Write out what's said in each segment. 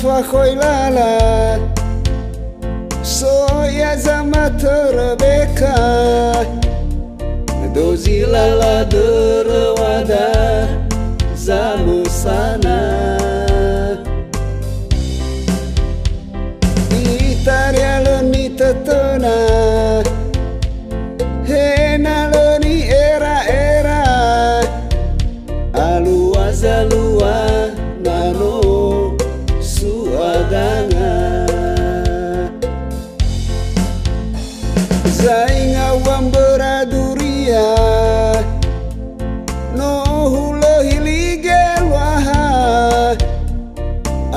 fa khoi lala soya zama terbeka dozi lala derwada zamu sana itaria leni tetena hena leni era alua zalua nano suadanga zainga wamberaduria no hula hiligel waha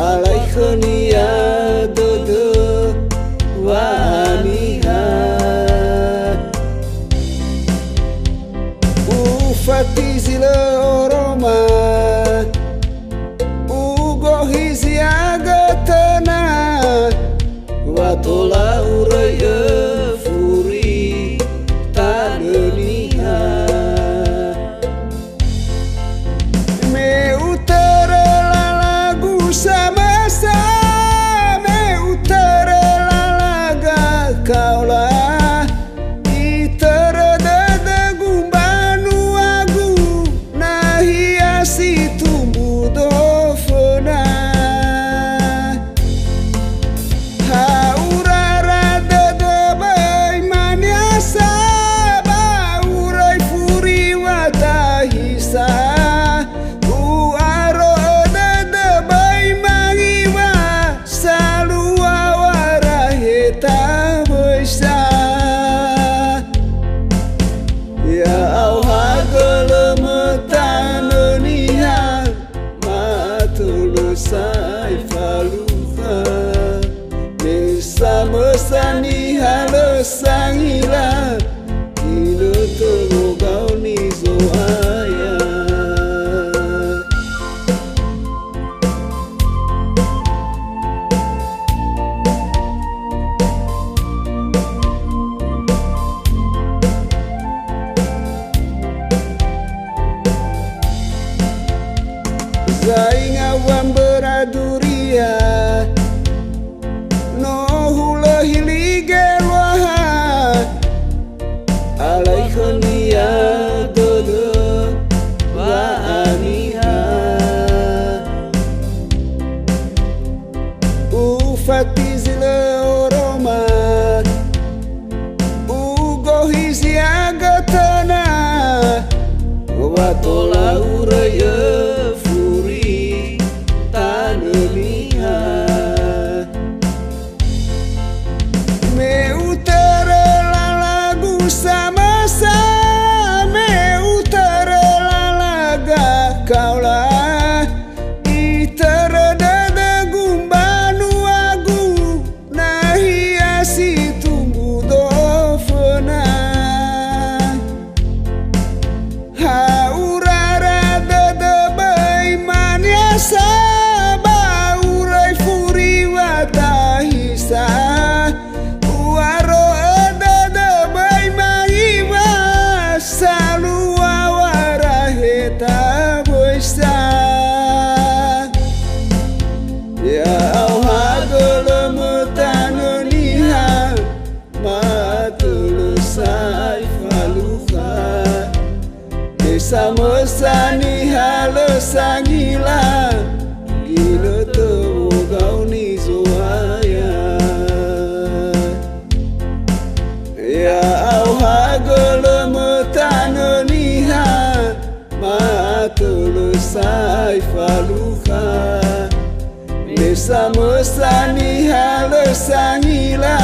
alaikhania dodo waniha ufati zile oroma ugohizi agatana watola uraya furi taneliha me utara lagu sama me utara lalaga kaulah itara dada gumbanu agu nahiasi tumbuh dofona haurara dada bay manyasa baurai furi watahisa uaro dada bay mangiwa salua waraheta boisa ya auha gelemetanoniha matulusai faluha nesa mesani halesangila kilo tologau nizo aya zainga wamberaduria no hula hiligel waha alaikhania dodo waniha ufati zile oroma ugohizi agatana watola uraya furi taneliha me utara lalagu sama me utara lalaga kaulah itara dada gumbanu agu nahiasi tumbuh dofona haurara dada bay manyasa baurai furi watahisa uaro dada bay mangiwa salua waraheta boisa ya auha gelemetanoniha matulusai faluha desa mesani halesangila gila togau nizo aya ya auha gelemetanoniha matulusai faluha desa mesani halesangila